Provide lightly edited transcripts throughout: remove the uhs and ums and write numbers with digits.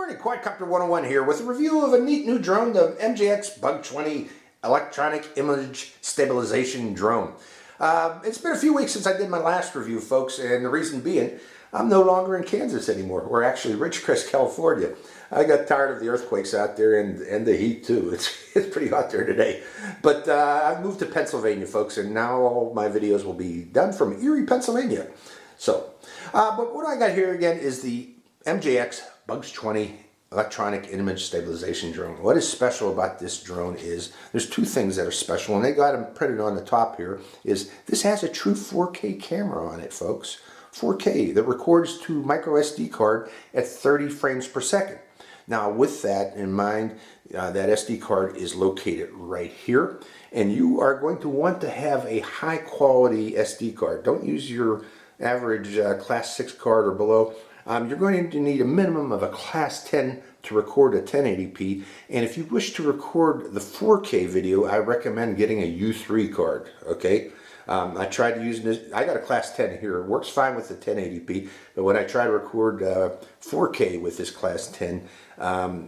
morning, Quadcopter 101 here with a review of a neat new drone, the MJX Bug 20 Electronic Image Stabilization Drone. It's been a few weeks since I did my last review, folks, and the reason being, I'm no longer in Kansas anymore. We're actually Ridgecrest, California. I got tired of the earthquakes out there and the heat too. It's pretty hot there today. But I've moved to Pennsylvania, folks, and now all my videos will be done from Erie, Pennsylvania. So, but what I got here again is the MJX Bug 20 Electronic Image Stabilization Drone. What is special about this drone is there's two things that are special, and they got them printed on the top here. Is this has a true 4K camera on it, folks. 4K that records to micro SD card at 30 frames per second. Now, with that in mind, that SD card is located right here, and you are going to want to have a high quality SD card. Don't use your average class 6 card or below. You're going to need a minimum of a class 10 to record a 1080p, and if you wish to record the 4K video, I recommend getting a U3 card. Okay, I tried to use this. I got a class 10 here. It works fine with the 1080p, but when I try to record 4K with this class 10,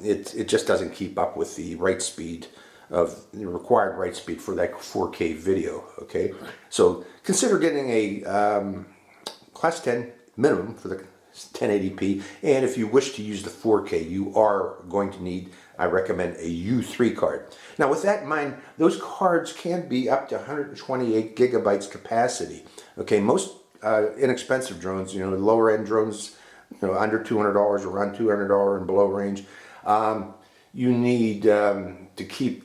it just doesn't keep up with the write speed of the required write speed for that 4K video. Okay, so consider getting a class 10 minimum for the 1080p, and if you wish to use the 4K, you are going to need, I recommend, a U3 card. Now, with that in mind, those cards can be up to 128 gigabytes capacity. Okay, most inexpensive drones, you know, lower end drones, you know, under $200, around $200 and below range, you need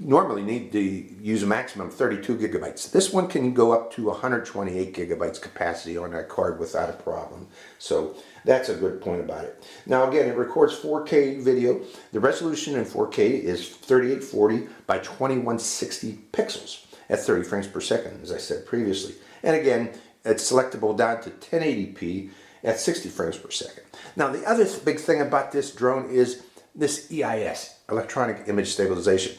normally need to use a maximum of 32 gigabytes. This one can go up to 128 gigabytes capacity on that card without a problem. So that's a good point about it. Now again, it records 4K video. The resolution in 4K is 3840 by 2160 pixels at 30 frames per second, as I said previously. And again, it's selectable down to 1080p at 60 frames per second. Now the other big thing about this drone is this EIS, Electronic Image Stabilization.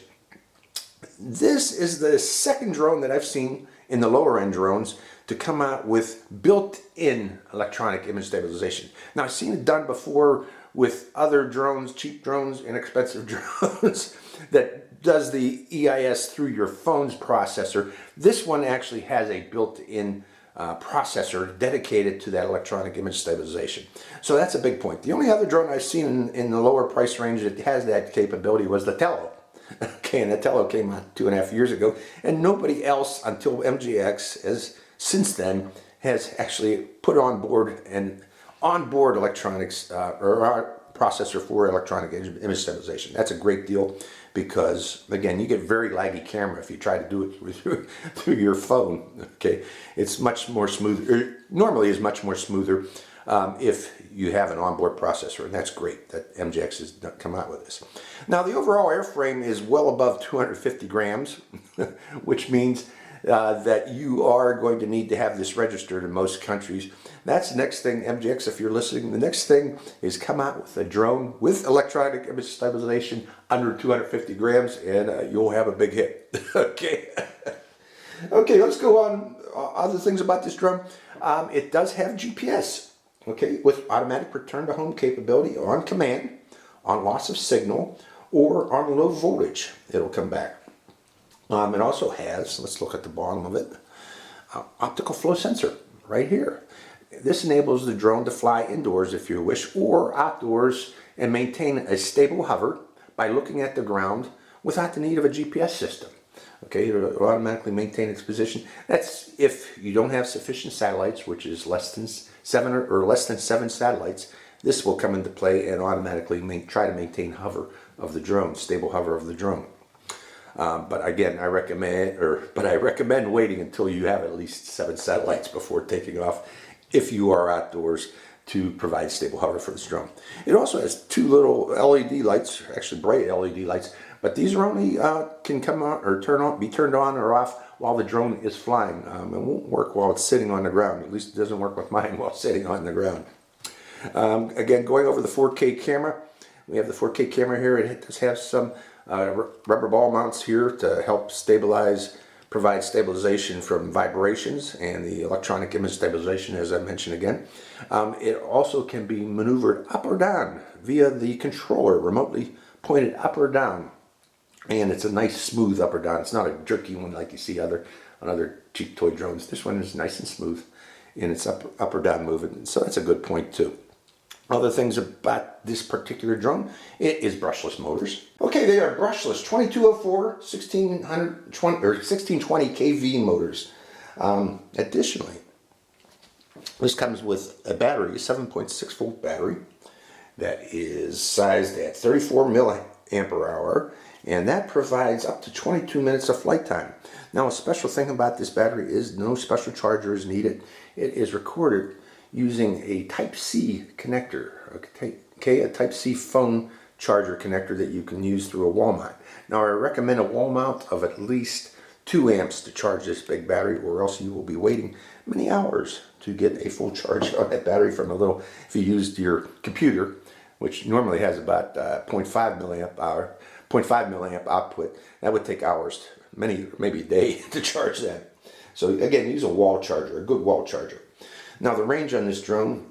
This is the second drone that I've seen in the lower end drones to come out with built-in electronic image stabilization. Now, I've seen it done before with other drones, cheap drones, inexpensive drones, that does the EIS through your phone's processor. This one actually has a built-in processor dedicated to that electronic image stabilization. So that's a big point. The only other drone I've seen in the lower price range that has that capability was the Tello. Okay, and the Tello came out 2.5 years ago, and nobody else until MJX has since then has actually put on board an onboard electronics or processor for electronic image stabilization. That's a great deal because, again, you get very laggy camera if you try to do it through your phone. Okay, it's much more smooth. Normally is much more smoother if you have an onboard processor, and that's great that MJX has come out with this. Now, the overall airframe is well above 250 grams, which means that you are going to need to have this registered in most countries. That's the next thing, MJX, if you're listening. The next thing is come out with a drone with electronic image stabilization under 250 grams, and you'll have a big hit. Okay. Okay, let's go on. Other things about this drone. It does have GPS. Okay, with automatic return to home capability on command, on loss of signal, or on low voltage, it'll come back. It also has, let's look at the bottom of it, optical flow sensor right here. This enables the drone to fly indoors if you wish, or outdoors, and maintain a stable hover by looking at the ground without the need of a GPS system. Okay, it'll automatically maintain its position. That's if you don't have sufficient satellites, which is less than 7 satellites. This will come into play and automatically try to maintain hover of the drone, stable hover of the drone. But again, I recommend waiting until you have at least 7 satellites before taking off, if you are outdoors, to provide stable hover for this drone. It also has 2 little LED lights, actually bright LED lights, but these are only can come on or be turned on or off while the drone is flying. It won't work while it's sitting on the ground. At least it doesn't work with mine while sitting on the ground. Again, going over the 4K camera, we have the 4K camera here. It does have some rubber ball mounts here to help stabilize provides stabilization from vibrations and the electronic image stabilization, as I mentioned again. It also can be maneuvered up or down via the controller, remotely pointed up or down. And it's a nice smooth up or down. It's not a jerky one like you see on other cheap toy drones. This one is nice and smooth in its up or down movement. So that's a good point too. Other things about this particular drone, it is brushless motors. Okay, they are brushless 2204 1620 kV motors. Additionally, this comes with a battery, a 7.6 volt battery that is sized at 34 milliamp hour, and that provides up to 22 minutes of flight time. Now, a special thing about this battery is no special charger is needed. It is recorded using a Type-C connector, okay, a Type-C phone charger connector that you can use through a wall mount. Now, I recommend a wall mount of at least 2 amps to charge this big battery, or else you will be waiting many hours to get a full charge on that battery from a little, if you used your computer, which normally has about 0.5 milliamp output. That would take hours, maybe a day to charge that. So again, use a wall charger, a good wall charger. Now the range on this drone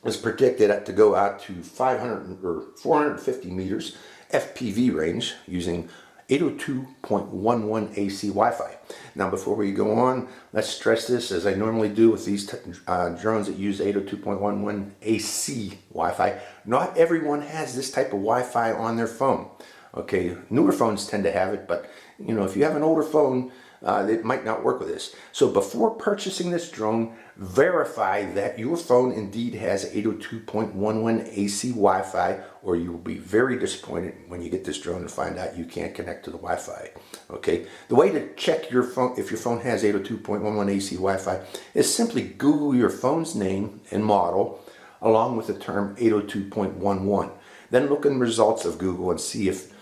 is predicted to go out to 450 meters FPV range using 802.11 AC Wi-Fi. Now before we go on, let's stress this, as I normally do with these drones that use 802.11 AC Wi-Fi. Not everyone has this type of Wi-Fi on their phone. Okay, newer phones tend to have it, but you know, if you have an older phone, it might not work with this. So before purchasing this drone, verify that your phone indeed has 802.11 AC Wi-Fi, or you will be very disappointed when you get this drone and find out you can't connect to the Wi-Fi. Okay, the way to check your phone, if your phone has 802.11 AC Wi-Fi, is simply Google your phone's name and model along with the term 802.11. Then look in the results of Google and see if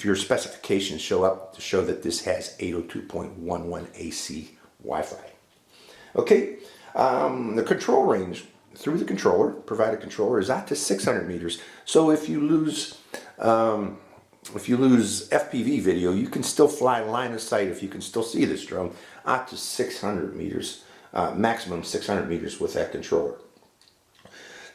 your specifications show up to show that this has 802.11 AC Wi-Fi. Okay, the control range through the controller, provided controller, is out to 600 meters. So if you lose FPV video, you can still fly line of sight, if you can still see this drone, out to 600 meters, maximum 600 meters with that controller.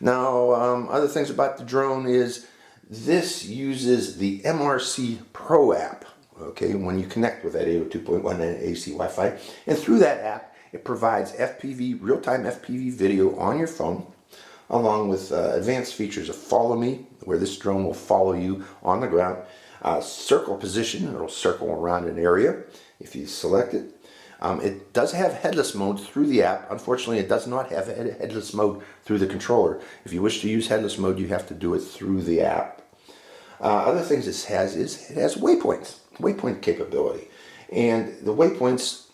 Now, other things about the drone is this uses the MRC Pro app, okay, when you connect with that 802.11 AC Wi-Fi. And through that app, it provides FPV, real-time FPV video on your phone, along with advanced features of Follow Me, where this drone will follow you on the ground. Circle position, it'll circle around an area if you select it. It does have headless mode through the app. Unfortunately, it does not have headless mode through the controller. If you wish to use headless mode, you have to do it through the app. Other things it has is it has waypoint capability. And the Waypoints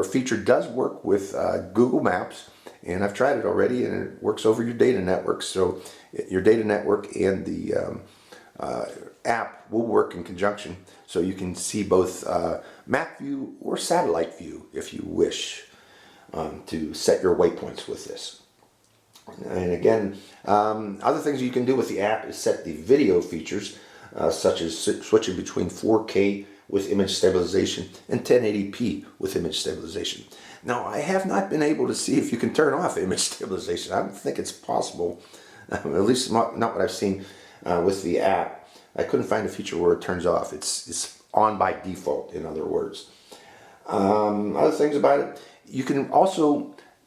feature does work with Google Maps, and I've tried it already, and it works over your data network. So your data network and the app will work in conjunction, so you can see both map view or satellite view if you wish to set your waypoints with this. And again, other things you can do with the app is set the video features, such as switching between 4K with image stabilization and 1080p with image stabilization. Now, I have not been able to see if you can turn off image stabilization. I don't think it's possible, at least not what I've seen with the app. I couldn't find a feature where it turns off. It's on by default, in other words. Other things about it,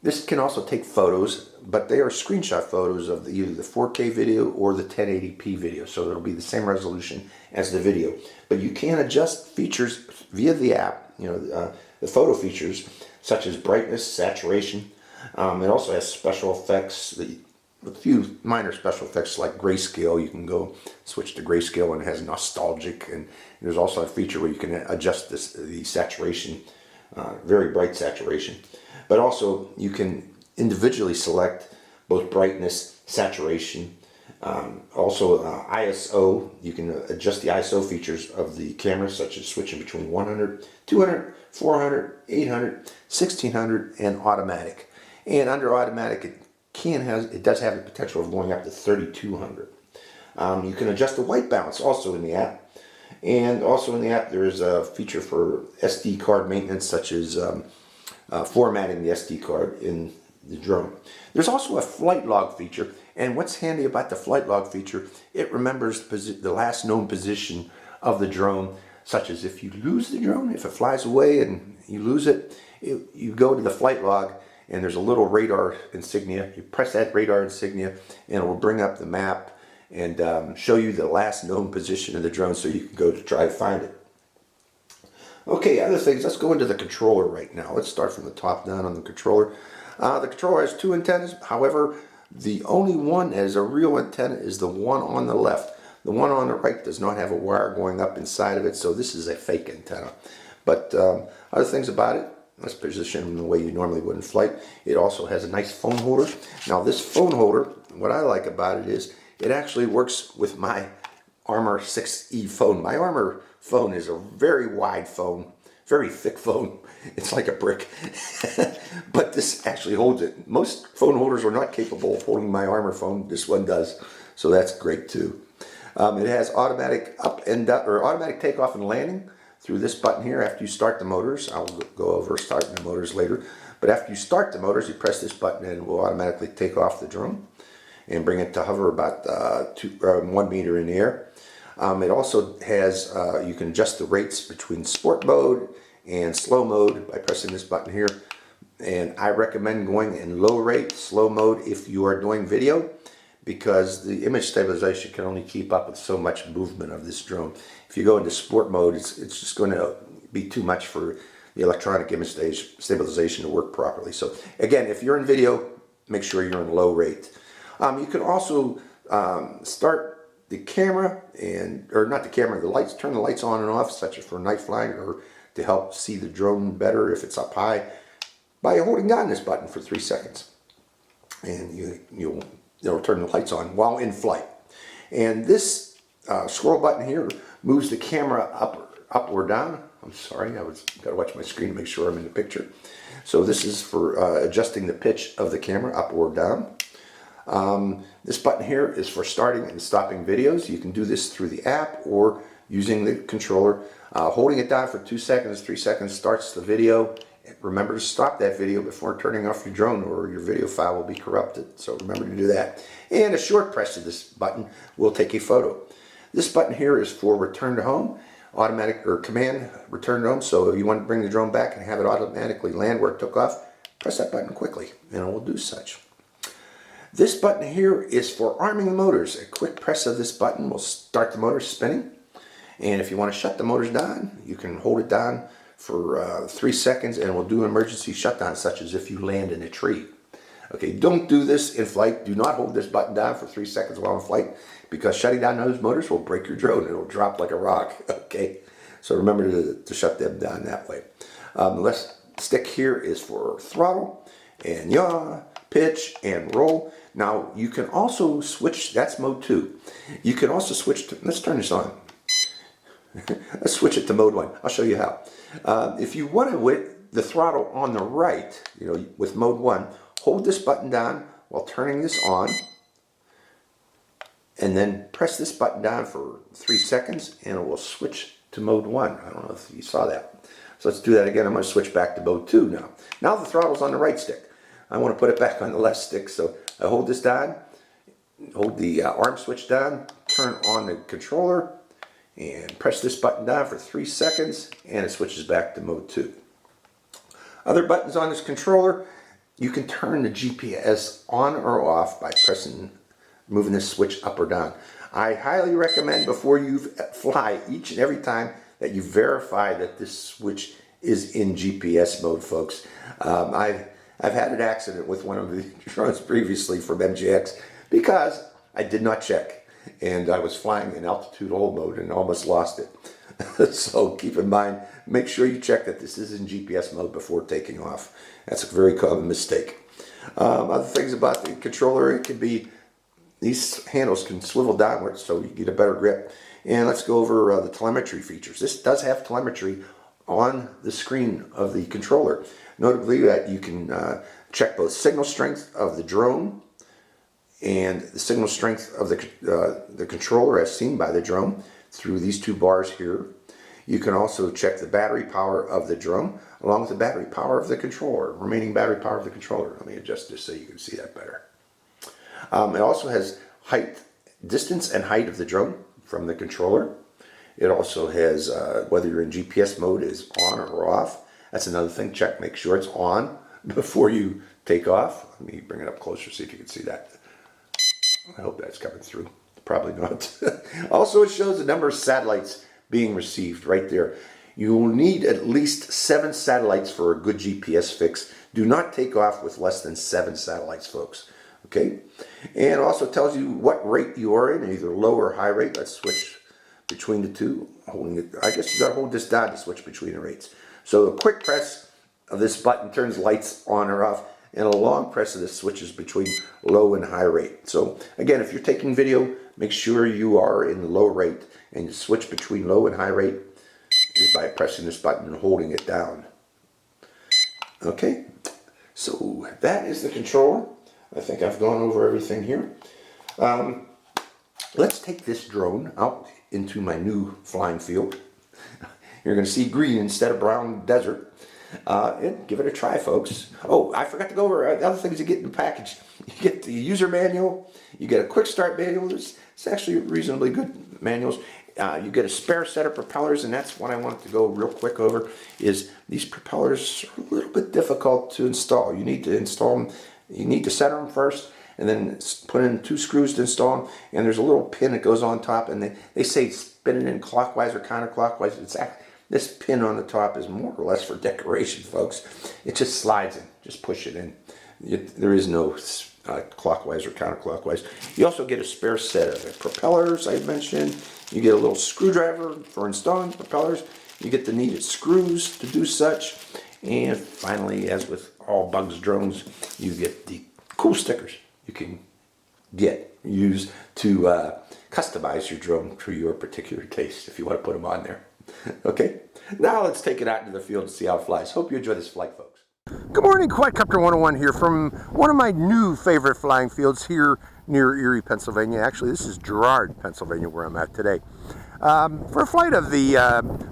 this can also take photos, but they are screenshot photos of either the 4K video or the 1080p video, so it'll be the same resolution as the video. But you can adjust features via the app, the photo features, such as brightness, saturation. It also has special effects, a few minor special effects like grayscale. You can go switch to grayscale, and it has nostalgic, and there's also a feature where you can adjust the saturation, very bright saturation. But also you can individually select both brightness, saturation, also ISO. You can adjust the ISO features of the camera, such as switching between 100, 200, 400, 800, 1600, and automatic. And under automatic, it does have the potential of going up to 3200. You can adjust the white balance also in the app, And also in the app there's a feature for SD card maintenance, such as formatting the SD card in the drone. There's also a flight log feature, and what's handy about the flight log feature, it remembers the last known position of the drone, such as if you lose the drone, if it flies away and you lose it, you go to the flight log and there's a little radar insignia. You press that radar insignia and it will bring up the map and show you the last known position of the drone, so you can go to try to find it. Okay, other things, let's go into the controller right now. Let's start from the top down on the controller. The controller has two antennas. However, the only one that is a real antenna is the one on the left. The one on the right does not have a wire going up inside of it, so this is a fake antenna. But other things about it, let's position it in the way you normally would in flight. It also has a nice phone holder. Now this phone holder, what I like about it is it actually works with my Armor 6E phone. My Armor phone is a very wide phone, very thick phone. It's like a brick. But this actually holds it. Most phone holders are not capable of holding my Armor phone. This one does. So that's great too. It has automatic up and down, or automatic takeoff and landing through this button here after you start the motors. I'll go over starting the motors later. But after you start the motors, you press this button and it will automatically take off the drone and bring it to hover about 1 meter in the air. It also has, you can adjust the rates between sport mode and slow mode by pressing this button here. And I recommend going in low rate, slow mode if you are doing video, because the image stabilization can only keep up with so much movement of this drone. If you go into sport mode, it's just going to be too much for the electronic image stabilization to work properly. So again, if you're in video, make sure you're in low rate. You can also start the camera or not the camera, the lights, turn the lights on and off, such as for night flying or to help see the drone better if it's up high, by holding down this button for 3 seconds. And it'll turn the lights on while in flight. And this scroll button here moves the camera up or down. I'm sorry, I gotta watch my screen to make sure I'm in the picture. So this is for adjusting the pitch of the camera up or down. This button here is for starting and stopping videos. You can do this through the app or using the controller. Holding it down for 2 seconds, 3 seconds starts the video. Remember to stop that video before turning off your drone, or your video file will be corrupted. So remember to do that. And a short press of this button will take a photo. This button here is for return to home, automatic or command return to home. So if you want to bring the drone back and have it automatically land where it took off, press that button quickly and it will do such. This button here is for arming the motors. A quick press of this button will start the motor spinning. And if you want to shut the motors down, you can hold it down for 3 seconds and it will do an emergency shutdown, such as if you land in a tree. Okay, don't do this in flight. Do not hold this button down for 3 seconds while in flight, because shutting down those motors will break your drone. It'll drop like a rock. Okay, so remember to shut them down that way. The left stick here is for throttle and yaw, pitch, and roll. Now you can also switch, that's mode 2. You can also switch to, let's turn this on. Let's switch it to mode 1. I'll show you how. If you want to the throttle on the right, with mode 1, hold this button down while turning this on, and then press this button down for 3 seconds and it will switch to mode 1. I don't know if you saw that. So let's do that again. I'm going to switch back to mode 2 now. Now the throttle's on the right stick. I want to put it back on the left stick, so I hold this down, hold the arm switch down, turn on the controller, and press this button down for 3 seconds and it switches back to mode 2. Other buttons on this controller, you can turn the GPS on or off by moving this switch up or down. I highly recommend before you fly each and every time that you verify that this switch is in GPS mode, folks. I've had an accident with one of the drones previously from MJX because I did not check. And I was flying in altitude hold mode and almost lost it. So keep in mind, make sure you check that this is in GPS mode before taking off. That's a very common mistake. Other things about the controller, it can be, these handles can swivel downwards so you get a better grip. And let's go over the telemetry features. This does have telemetry on the screen of the controller. Notably that you can check both signal strength of the drone and the signal strength of the controller as seen by the drone. through these two bars here. You can also check the battery power of the drone along with the battery power of the controller, remaining battery power of the controller. Let me adjust this so you can see that better. It also has height, distance and height of the drone from the controller. It also has whether you're in GPS mode is on or off. That's another thing. Check, make sure it's on before you take off. Let me bring it up closer, see if you can see that. I hope that's coming through. Probably not. Also, it shows the number of satellites being received right there. You will need at least 7 satellites for a good GPS fix. Do not take off with less than 7 satellites, folks. Okay? And it also tells you what rate you are in, either low or high rate. Let's switch between the two. Holding it, I guess you got to hold this down to switch between the rates. So a quick press of this button turns lights on or off, and a long press of this switches between low and high rate. So again, if you're taking video, make sure you are in the low rate, and you switch between low and high rate is by pressing this button and holding it down. Okay, so that is the controller. I think I've gone over everything here. Let's take this drone out into my new flying field. You're going to see green instead of brown desert. And give it a try, folks. Oh, I forgot to go over the other things you get in the package. You get the user manual, you get a quick start manual. It's actually reasonably good manuals. You get a spare set of propellers, and that's what I wanted to go real quick over, is these propellers are a little bit difficult to install. You need to install them, you need to center them first, and then put in 2 screws to install them, and there's a little pin that goes on top, and they say spin it in clockwise or counterclockwise. This pin on the top is more or less for decoration, folks. It just slides in. Just push it in. There is no clockwise or counterclockwise. You also get a spare set of propellers, I mentioned. You get a little screwdriver for installing propellers. You get the needed screws to do such. And finally, as with all Bugs drones, you get the cool stickers you can use to customize your drone to your particular taste if you want to put them on there. Okay, now let's take it out into the field and see how it flies. Hope you enjoy this flight, folks. Good morning, Quadcopter 101 here from one of my new favorite flying fields here near Erie, Pennsylvania. Actually, this is Girard, Pennsylvania, where I'm at today. For a flight of the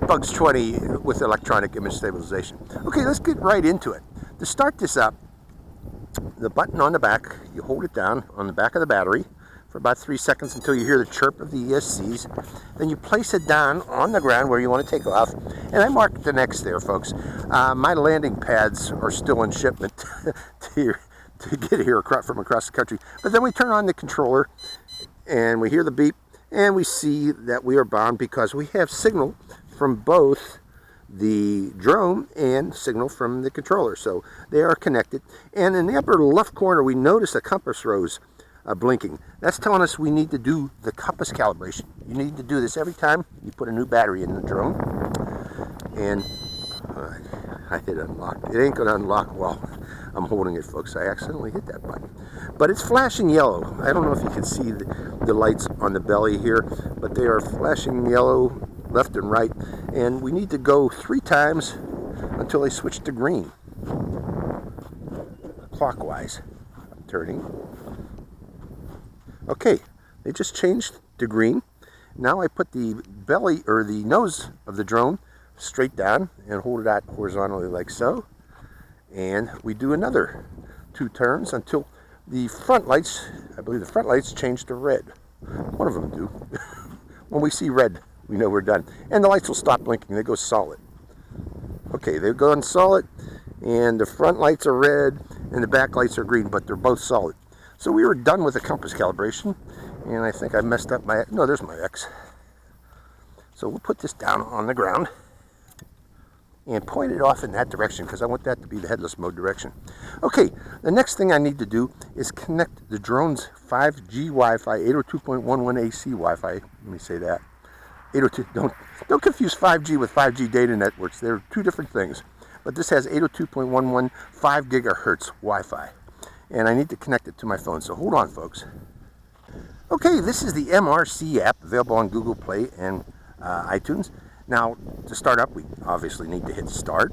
Bugs 20 with electronic image stabilization. Okay, let's get right into it. To start this up, the button on the back, you hold it down on the back of the battery for about 3 seconds until you hear the chirp of the ESCs. Then you place it down on the ground where you want to take off. And I marked the next there, folks. My landing pads are still in shipment to get here from across the country. But then we turn on the controller and we hear the beep and we see that we are bound because we have signal from both the drone and signal from the controller. So they are connected. And in the upper left corner, we notice a compass rose blinking. That's telling us we need to do the compass calibration. You need to do this every time you put a new battery in the drone. And I hit unlock. It ain't going to unlock while I'm holding it, folks. I accidentally hit that button. But it's flashing yellow. I don't know if you can see the lights on the belly here, but they are flashing yellow left and right. And we need to go 3 times until they switch to green. Clockwise. I'm turning. Okay, they just changed to green. Now I put the belly or the nose of the drone straight down and hold it out horizontally like so. And we do another 2 turns until the front lights, I believe the front lights change to red. One of them do. When we see red, we know we're done. And the lights will stop blinking, they go solid. Okay, they've gone solid, and the front lights are red and the back lights are green, but they're both solid. So we were done with the compass calibration, and I think I messed up my, no, there's my X. So we'll put this down on the ground and point it off in that direction because I want that to be the headless mode direction. Okay, the next thing I need to do is connect the drone's 5G Wi-Fi, 802.11 AC Wi-Fi. Let me say that. 802, don't confuse 5G with 5G data networks. They're 2 different things. But this has 802.11 5 gigahertz Wi-Fi. And I need to connect it to my phone, so hold on, folks. Okay, this is the MRC app available on Google Play and iTunes. Now, to start up, we obviously need to hit start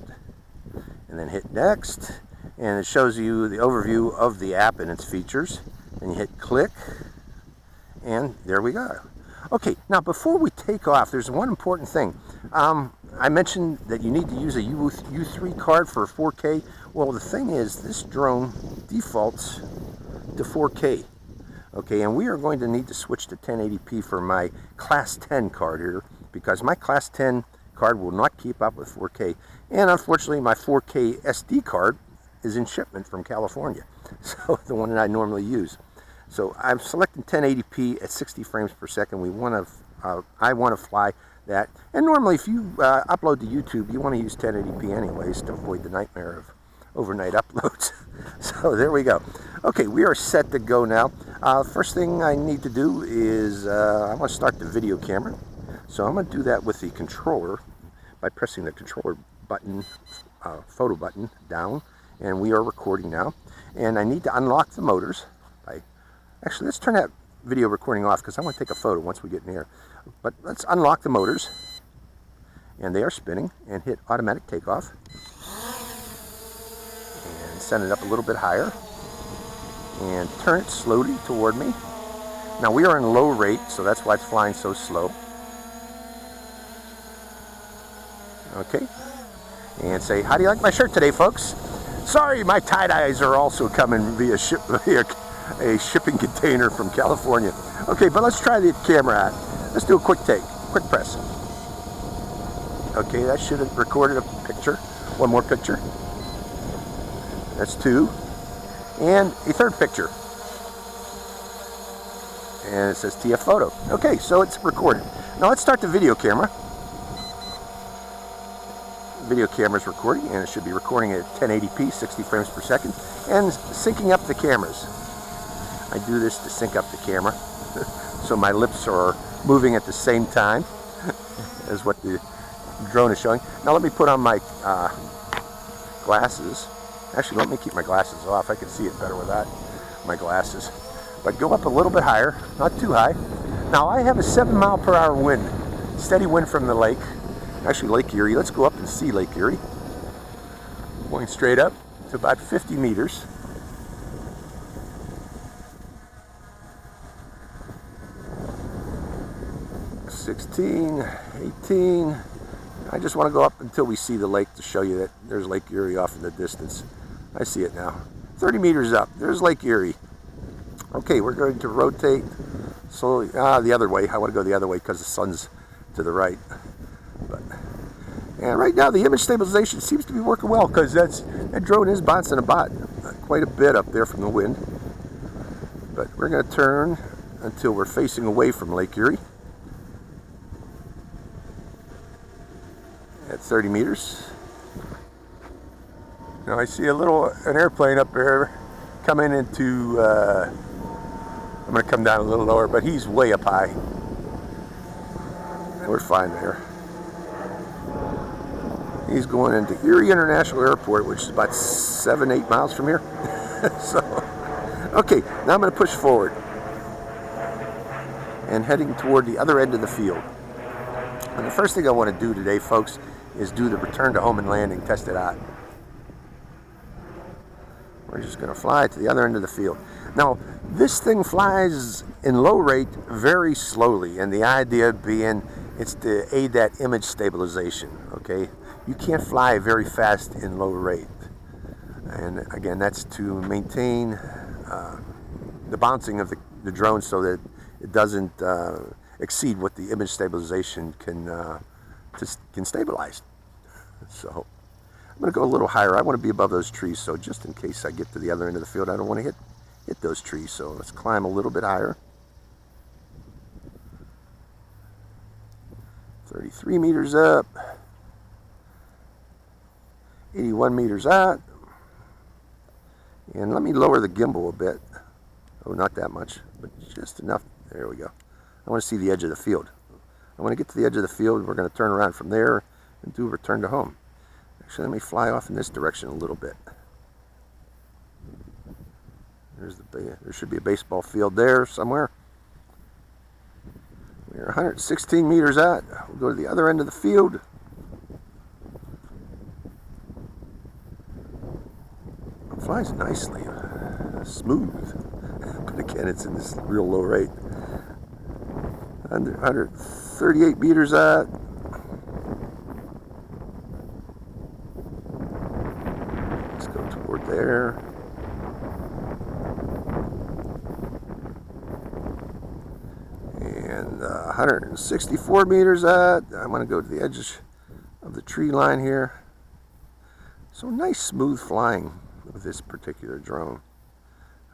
and then hit next, and it shows you the overview of the app and its features. And you hit click, and there we go. Okay, now before we take off, there's one important thing. I mentioned that you need to use a U3 card for 4K. Well, the thing is, this drone defaults to 4K. Okay, and we are going to need to switch to 1080p for my Class 10 card here, because my Class 10 card will not keep up with 4K. And unfortunately, my 4K SD card is in shipment from California, so the one that I normally use. So I'm selecting 1080p at 60 frames per second. I want to fly that. And normally, if you upload to YouTube, you want to use 1080p anyways to avoid the nightmare of overnight uploads. So there we go. Okay, we are set to go now. First thing I need to do is I want to start the video camera. So I'm going to do that with the controller by pressing the controller button, photo button down, and we are recording now. And I need to unlock the motors. Actually, let's turn that video recording off because I want to take a photo once we get in the air. But let's unlock the motors, and they are spinning, and hit automatic takeoff. And send it up a little bit higher, and turn it slowly toward me. Now we are in low rate, so that's why it's flying so slow. Okay, and say, how do you like my shirt today, folks? Sorry, my tie-dyes are also coming via a shipping container from California. Okay, but let's try the camera out. Let's do a quick take, quick press. Okay, that should have recorded a picture. One more picture. That's two. And a third picture. And it says TF photo. Okay, so it's recorded. Now let's start the video camera. Video camera is recording, and it should be recording at 1080p, 60 frames per second, and syncing up the cameras. I do this to sync up the camera, so my lips are moving at the same time as what the drone is showing. Now let me put on my glasses. Actually, let me keep my glasses off. I can see it better without my glasses. But go up a little bit higher, not too high. Now I have a 7-mile-per-hour wind, steady wind from the lake. Actually, Lake Erie. Let's go up and see Lake Erie. Going straight up to about 50 meters. $16, $18. I just want to go up until we see the lake to show you that there's Lake Erie off in the distance. I see it now. 30 meters up. There's Lake Erie. Okay, we're going to rotate slowly. The other way. I want to go the other way because the sun's to the right. And right now the image stabilization seems to be working well, because that drone is bouncing about quite a bit up there from the wind. But we're going to turn until we're facing away from Lake Erie at 30 meters. Now I see an airplane up there coming into, I'm going to come down a little lower, but he's way up high. And we're fine there. He's going into Erie International Airport, which is about 7-8 miles from here. So, okay, now I'm going to push forward and heading toward the other end of the field. And the first thing I want to do today, folks, is do the return to home and landing, test it out. We're just going to fly to the other end of the field. Now, this thing flies in low rate very slowly, and the idea being it's to aid that image stabilization, okay? You can't fly very fast in low rate. And again, that's to maintain the bouncing of the drone so that it doesn't exceed what the image stabilization can stabilize. So I'm going to go a little higher. I want to be above those trees, so just in case I get to the other end of the field, I don't want to hit those trees. So let's climb a little bit higher. 33 meters up. 81 meters out. And let me lower the gimbal a bit. Oh, not that much, but just enough. There we go. I want to see the edge of the field. I want to get to the edge of the field. We're going to turn around from there and do a return to home. Actually, let me fly off in this direction a little bit. There should be a baseball field there somewhere. We're 116 meters out. We'll go to the other end of the field. It flies nicely, smooth, but again, it's in this real low rate. 138 meters out. Let's go toward there. And 164 meters out. I'm going to go to the edge of the tree line here. So nice smooth flying with this particular drone.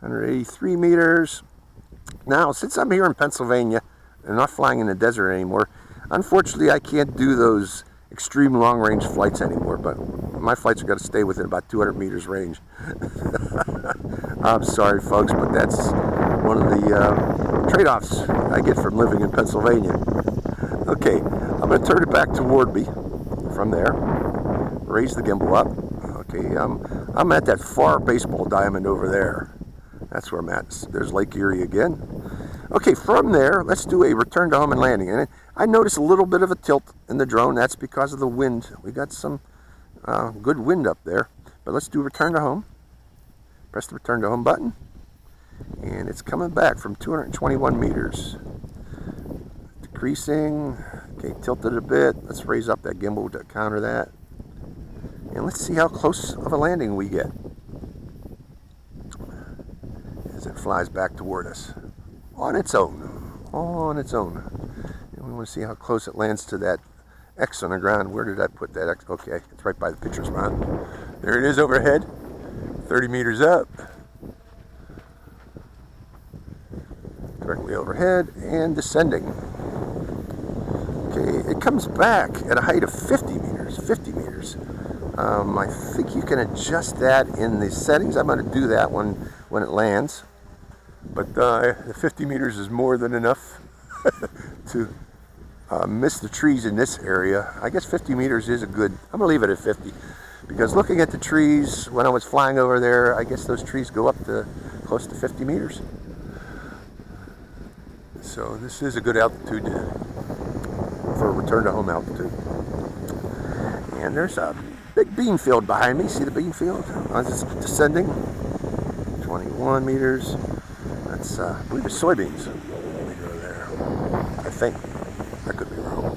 183 meters. Now, since I'm here in Pennsylvania and not flying in the desert anymore, unfortunately I can't do those extreme long range flights anymore, but my flights are going to stay within about 200 meters range. I'm sorry folks, but that's one of the trade-offs I get from living in Pennsylvania. Okay, I'm going to turn it back toward me from there, raise the gimbal up. Okay, I'm at that far baseball diamond over there. That's where I'm at. There's Lake Erie again. Okay, from there, let's do a return to home and landing. And I noticed a little bit of a tilt in the drone. That's because of the wind. We got some good wind up there. But let's do return to home. Press the return to home button. And it's coming back from 221 meters. Decreasing. Okay, tilted a bit. Let's raise up that gimbal to counter that. And let's see how close of a landing we get as it flies back toward us on its own. On its own. And we want to see how close it lands to that X on the ground. Where did I put that X? Okay, it's right by the picture spot. There it is overhead. 30 meters up. Directly overhead and descending. Okay, it comes back at a height of 50 meters. 50 meters. I think you can adjust that in the settings. I'm going to do that when it lands. But the 50 meters is more than enough to miss the trees in this area. I guess 50 meters is a good, I'm going to leave it at 50. Because looking at the trees, when I was flying over there, I guess those trees go up to close to 50 meters. So this is a good altitude for a return to home altitude. And there's a big bean field behind me. See the bean field? It's descending. 21 meters. That's, I believe it's soybeans. Let me go there. I think. I could be wrong.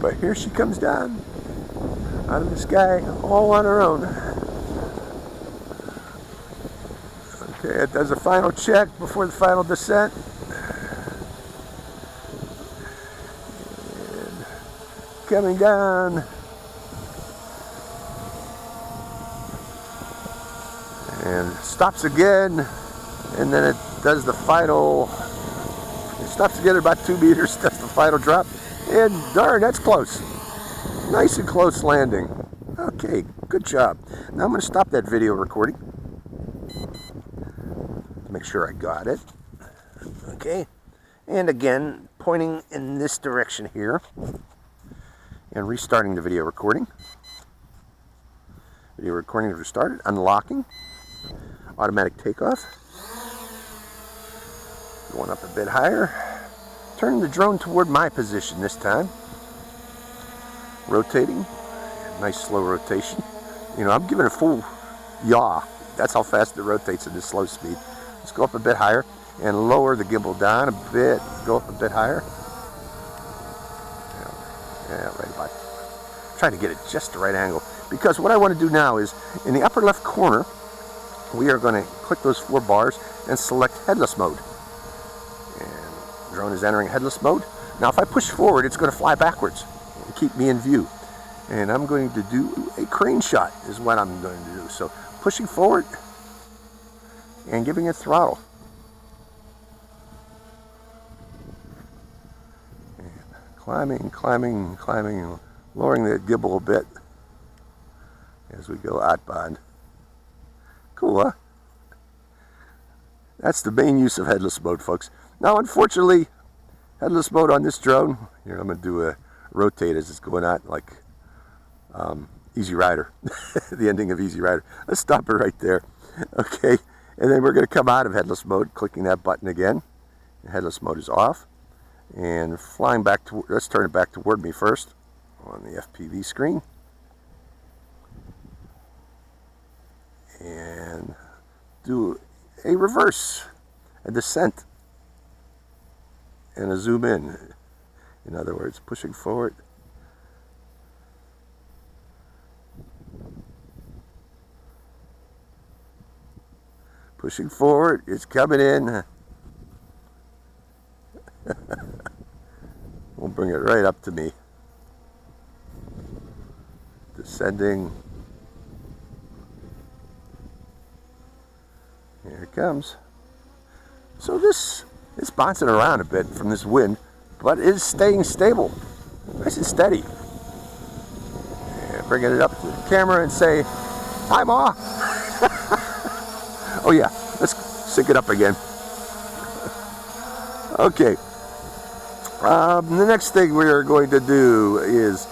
But here she comes down out of the sky, all on her own. Okay, it does a final check before the final descent. And coming down. And stops again, and then it does the final, it stops again at about 2 meters, does the final drop, and darn, that's close. Nice and close landing. Okay, good job. Now I'm going to stop that video recording. Make sure I got it. Okay, and again, pointing in this direction here, and restarting the video recording. Video recording is restarted, unlocking. Automatic takeoff. Going up a bit higher. Turning the drone toward my position this time. Rotating. Nice slow rotation. You know, I'm giving it full yaw. That's how fast it rotates at this slow speed. Let's go up a bit higher and lower the gimbal down a bit. Go up a bit higher. Yeah, right about. Trying to get it just the right angle. Because what I want to do now is, in the upper left corner, we are going to click those 4 bars and select headless mode. And the drone is entering headless mode. Now if I push forward, it's going to fly backwards and keep me in view. And I'm going to do a crane shot is what I'm going to do. So pushing forward and giving it throttle. And climbing, climbing, climbing, lowering the gimbal a bit as we go outbound. Cool, huh? That's the main use of headless mode, folks. Now, unfortunately, headless mode on this drone, here I'm going to do a rotate as it's going out like Easy Rider, the ending of Easy Rider. Let's stop it right there. Okay, and then we're going to come out of headless mode, clicking that button again. Headless mode is off. And flying back to, let's turn it back toward me first on the FPV screen. And do a reverse, a descent. and a zoom in. In other words, pushing forward. Pushing forward, it's coming in. We'll bring it right up to me. Descending. Here it comes. So this is bouncing around a bit from this wind, but it is staying stable. Nice and steady. And bringing it up to the camera and say, "Hi, Ma." Oh yeah, let's sync it up again. Okay. The next thing we are going to do is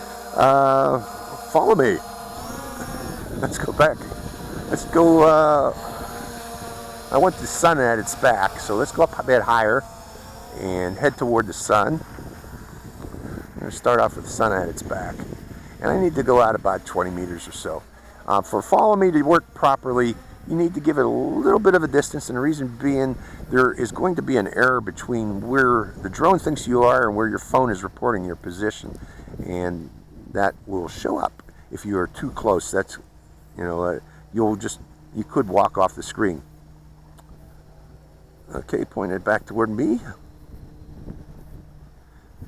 follow me. Let's go back. Let's go. I want the sun at its back, so let's go up a bit higher and head toward the sun. I'm going to start off with the sun at its back, and I need to go out about 20 meters or so. For follow me to work properly, you need to give it a little bit of a distance, and the reason being there is going to be an error between where the drone thinks you are and where your phone is reporting your position, and that will show up if you are too close. That's, you know, you could walk off the screen. Okay, pointed back toward me.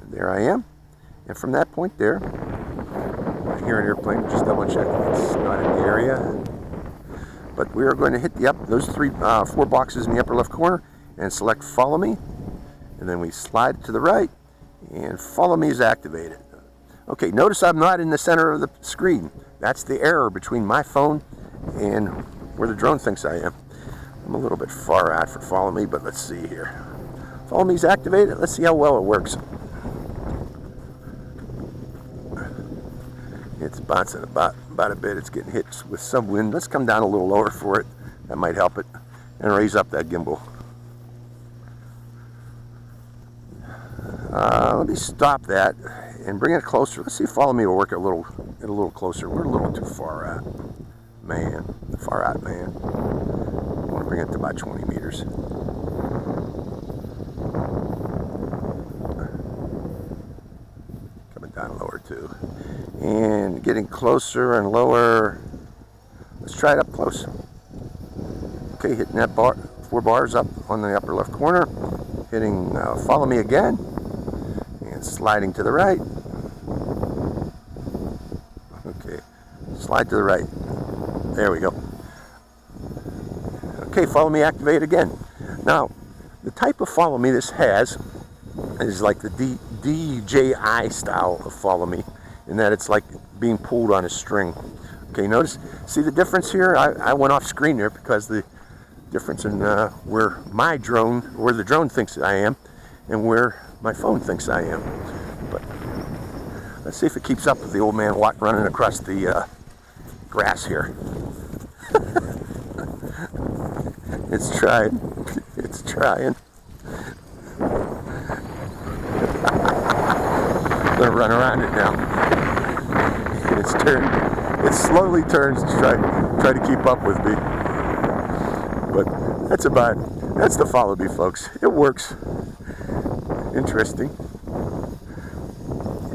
And there I am. And from that point there, I hear an airplane. Just double check if it's not in the area. But we are going to hit those four boxes in the upper left corner and select follow me. And then we slide to the right and follow me is activated. Okay, notice I'm not in the center of the screen. That's the error between my phone and where the drone thinks I am. I'm a little bit far out for follow me, but let's see here. Follow me is activated. Let's see how well it works. It's bouncing about a bit. It's getting hit with some wind. Let's come down a little lower for it. That might help it. And raise up that gimbal. Let me stop that and bring it closer. Let's see if follow me will work a little closer. We're a little too far out. Man, far out, man. I want to bring it to about 20 meters. Coming down lower too. And getting closer and lower. Let's try it up close. Okay, hitting that bar, 4 bars up on the upper left corner. Hitting follow me again. And sliding to the right. Okay, slide to the right. There we go. Okay, follow me activate again. Now, the type of follow me this has is like the DJI style of follow me, in that it's like being pulled on a string. Okay, notice, see the difference here? I went off screen there because the difference in where the drone thinks I am and where my phone thinks I am. But let's see if it keeps up with the old man running across the grass here. It's trying. It's trying. I'm gonna run around it now. It's turned. It slowly turns to try to keep up with me. But that's the follow me, folks. It works. Interesting.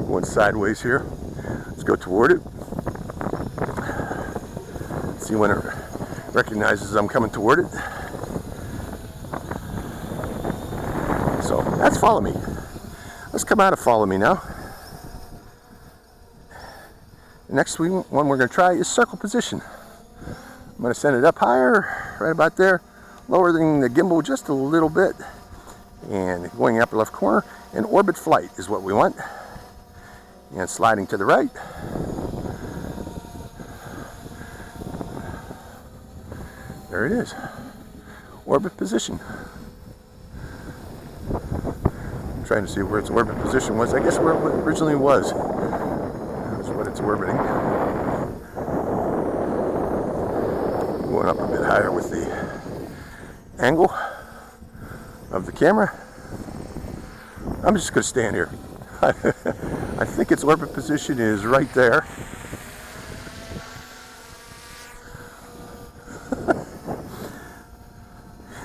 Going sideways here. Let's go toward it. See when it recognizes I'm coming toward it. So that's follow me. Let's come out of follow me now. The next one we're going to try is circle position. I'm going to send it up higher, right about there, lowering the gimbal just a little bit, and going upper left corner, and orbit flight is what we want. And sliding to the right. There it is. Orbit position. I'm trying to see where its orbit position was. I guess where it originally was. That's what it's orbiting. Going up a bit higher with the angle of the camera. I'm just going to stand here. I think its orbit position is right there.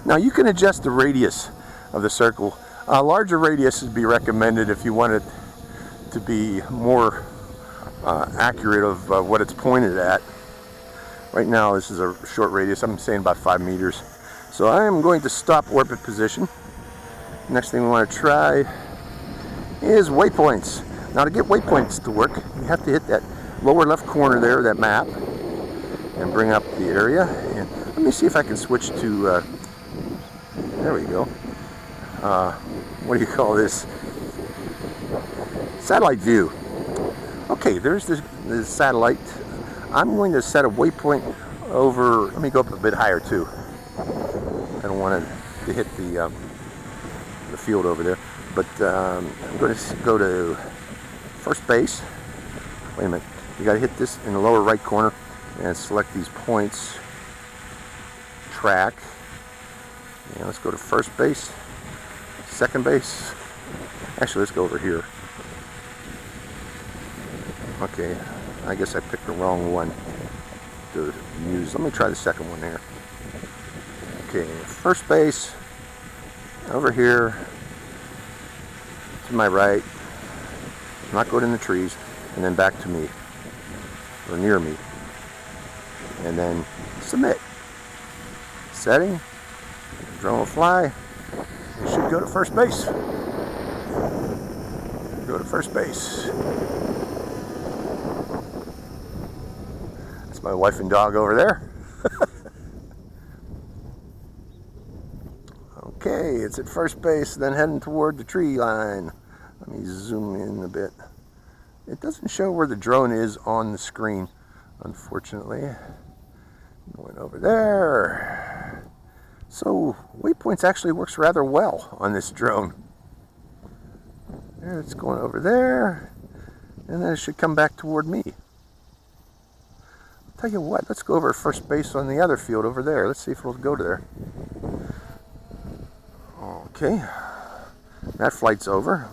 Now you can adjust the radius of the circle A larger radius would be recommended if you want it to be more accurate of what it's pointed at. Right now this is a short radius, I'm saying about 5 meters. So I am going to stop orbit position. Next thing we want to try is waypoints. Now to get waypoints to work, you have to hit that lower left corner there of that map and bring up the area. And let me see if I can switch to, there we go. What do you call this? Satellite view. Okay, there's this satellite. I'm going to set a waypoint over, let me go up a bit higher too. I don't want to hit the field over there, but I'm going to go to first base. Wait a minute, you got to hit this in the lower right corner and select these points. Track. Yeah, let's go to first base, second base. Actually, let's go over here. Okay, I guess I picked the wrong one to use. Let me try the second one there. Okay, first base, over here, to my right, not going in the trees, and then back to me, or near me, and then submit. Setting, drone will fly, it should go to first base. Go to first base. That's my wife and dog over there. Okay, it's at first base, then heading toward the tree line. Let me zoom in a bit. It doesn't show where the drone is on the screen, unfortunately. Going over there. So, waypoints actually works rather well on this drone. There, it's going over there, and then it should come back toward me. I'll tell you what, let's go over to first base on the other field over there. Let's see if it'll go to there. Okay, that flight's over.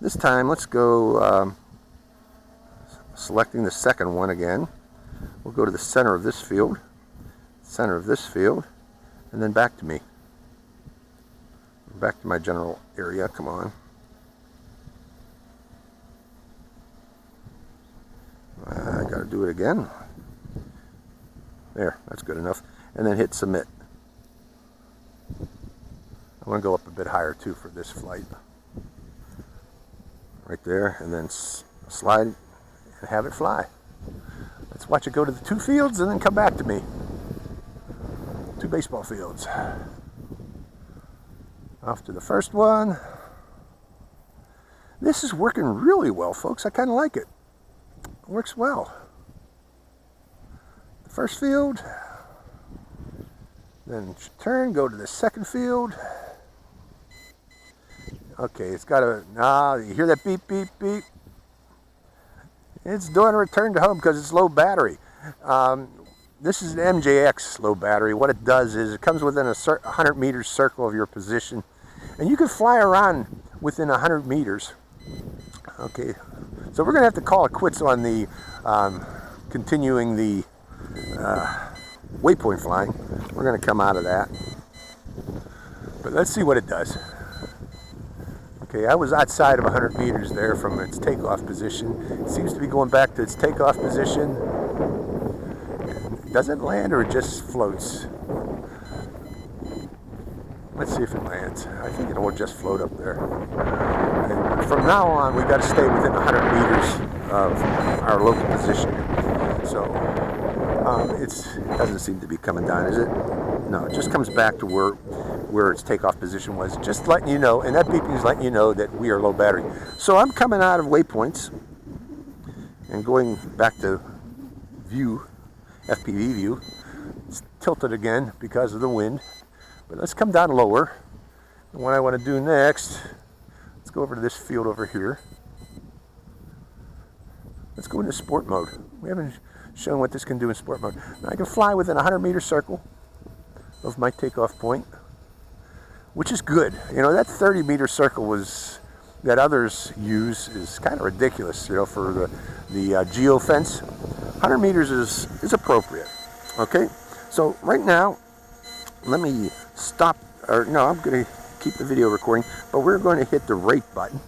This time, let's go, selecting the second one again. We'll go to the center of this field, and then back to me. Back to my general area, come on. I gotta do it again. There, that's good enough. And then hit submit. I want to go up a bit higher too for this flight. Right there, and then slide and have it fly. Let's watch it go to the 2 fields and then come back to me. 2 baseball fields. Off to the first one. This is working really well, folks. I kind of like it. It works well. The first field. Then turn, go to the second field. Okay, it's got a, you hear that beep, beep, beep? It's doing a return to home because it's low battery. This is an MJX low battery. What it does is it comes within a 100 meters circle of your position, and you can fly around within 100 meters. Okay, so we're going to have to call it quits on the continuing the waypoint flying. We're going to come out of that, but let's see what it does. Okay, I was outside of 100 meters there from its takeoff position. It seems to be going back to its takeoff position. Does it land or it just floats? Let's see if it lands. I think it will just float up there. And from now on, we've got to stay within 100 meters of our local position. So it doesn't seem to be coming down, is it? No, it just comes back to where its takeoff position was. Just letting you know, and that beeping is letting you know that we are low battery. So I'm coming out of waypoints and going back to view, FPV view. It's tilted again because of the wind. But let's come down lower. And what I want to do next, let's go over to this field over here. Let's go into sport mode. We haven't shown what this can do in sport mode. Now I can fly within a 100 meter circle of my takeoff point, which is good. You know, that 30 meter circle that others use is kind of ridiculous, you know, for the geo fence. 100 meters is appropriate. Okay, so right now, let me stop, or no, I'm going to keep the video recording, but we're going to hit the rate button.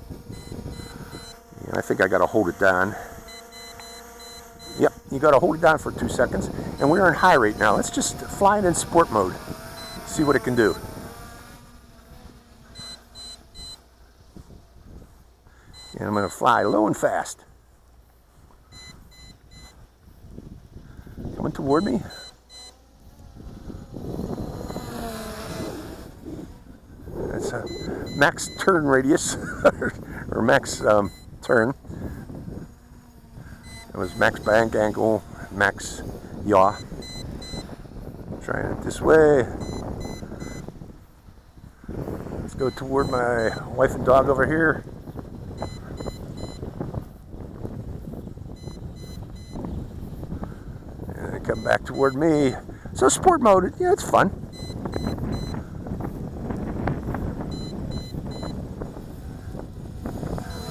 And I think I got to hold it down. Yep, you got to hold it down for 2 seconds. And we're in high rate now. Let's just fly it in sport mode. See what it can do. And I'm going to fly low and fast. Coming toward me. That's a max turn radius, or max turn. It was max bank angle, max yaw. Trying it this way. Let's go toward my wife and dog over here. And they come back toward me. So sport mode, yeah, it's fun.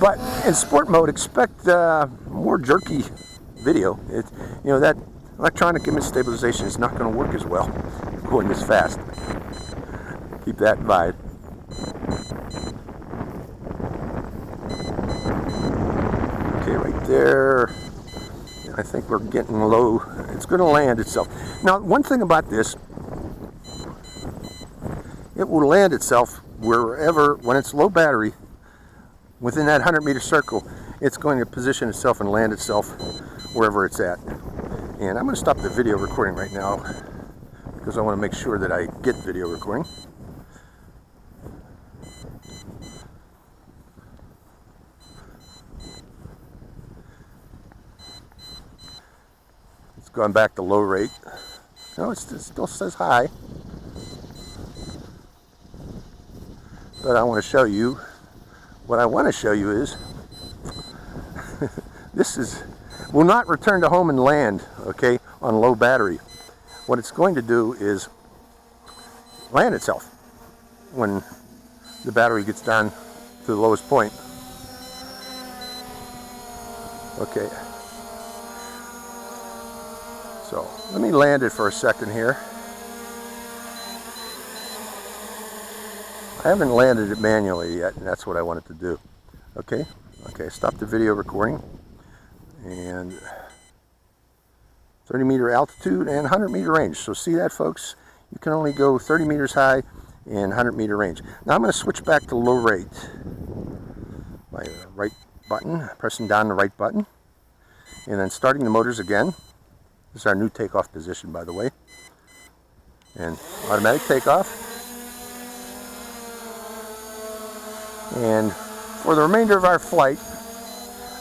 But in sport mode, expect more jerky video. That electronic image stabilization is not going to work as well going this fast. Keep that in mind. Okay, right there. I think we're getting low. It's going to land itself. Now, one thing about this, it will land itself wherever, when it's low battery, within that 100-meter circle, it's going to position itself and land itself wherever it's at. And I'm going to stop the video recording right now because I want to make sure that I get video recording. It's going back to low rate. No, it still says high. But I want to show you. What I want to show you is, will not return to home and land, okay, on low battery. What it's going to do is land itself when the battery gets down to the lowest point. Okay. So, let me land it for a second here. I haven't landed it manually yet, and that's what I wanted to do. Okay, stop the video recording. And 30-meter altitude and 100-meter range. So see that, folks? You can only go 30 meters high and 100-meter range. Now I'm going to switch back to low rate. My right button, pressing down the right button. And then starting the motors again. This is our new takeoff position, by the way. And automatic takeoff. And for the remainder of our flight,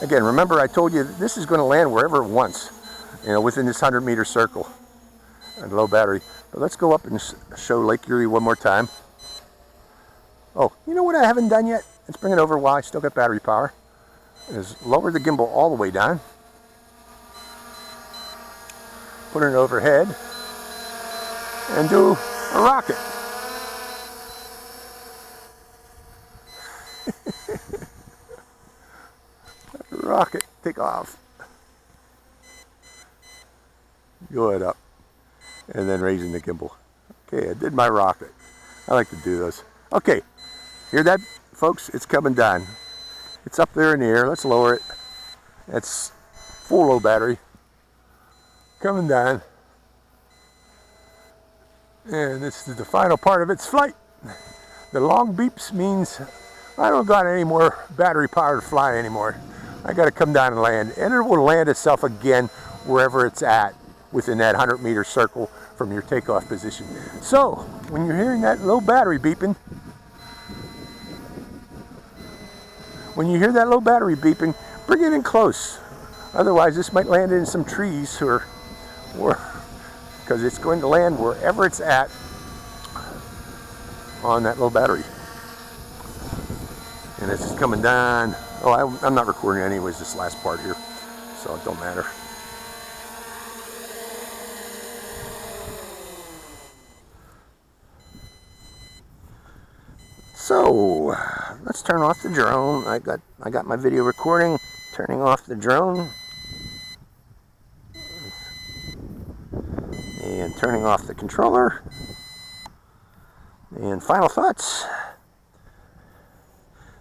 again, remember I told you this is going to land wherever it wants, within this 100-meter circle at low battery. But let's go up and show Lake Erie one more time. Oh, you know what I haven't done yet? Let's bring it over while I still got battery power. Is lower the gimbal all the way down. Put it overhead. And do a rocket. Rocket, take off. Go ahead up. And then raising the gimbal. Okay, I did my rocket. I like to do those. Okay, hear that, folks? It's coming down. It's up there in the air. Let's lower it. That's full low battery. Coming down. And this is the final part of its flight. The long beeps means I don't got any more battery power to fly anymore. I got to come down and land, and it will land itself again wherever it's at within that 100-meter circle from your takeoff position. So when you're hearing that low battery beeping, bring it in close. Otherwise, this might land in some trees or because it's going to land wherever it's at on that low battery. And this is coming down. Oh, I'm not recording anyways, this last part here, so it don't matter. So let's turn off the drone. I got my video recording. Turning off the drone. And turning off the controller. And final thoughts.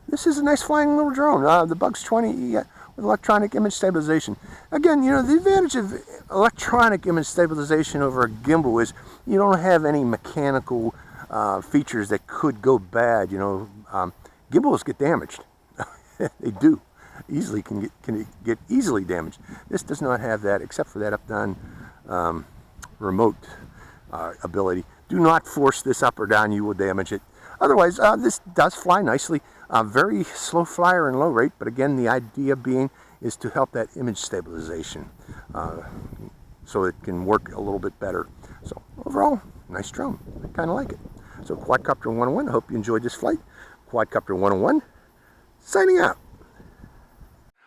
this is a nice flying little drone, the Bugs 20 with electronic image stabilization. Again, you know, the advantage of electronic image stabilization over a gimbal is you don't have any mechanical features that could go bad. You know, gimbals get damaged. They do. Can get easily damaged. This does not have that, except for that up-down remote ability. Do not force this up or down, you will damage it. Otherwise, this does fly nicely. Very slow flyer and low rate, but again, the idea being is to help that image stabilization so it can work a little bit better. So overall, nice drone. I kind of like it. So Quadcopter 101, I hope you enjoyed this flight. Quadcopter 101, signing out.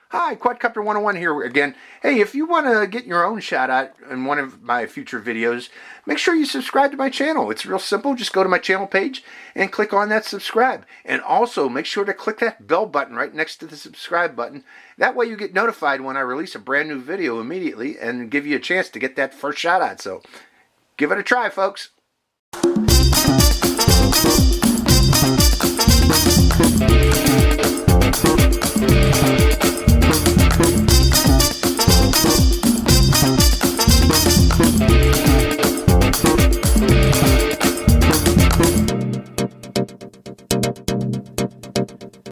Hi, Quadcopter 101 here again. Hey, if you want to get your own shout out in one of my future videos, make sure you subscribe to my channel. It's real simple. Just go to my channel page and click on that subscribe. And also make sure to click that bell button right next to the subscribe button. That way you get notified when I release a brand new video immediately and give you a chance to get that first shout out. So give it a try, folks.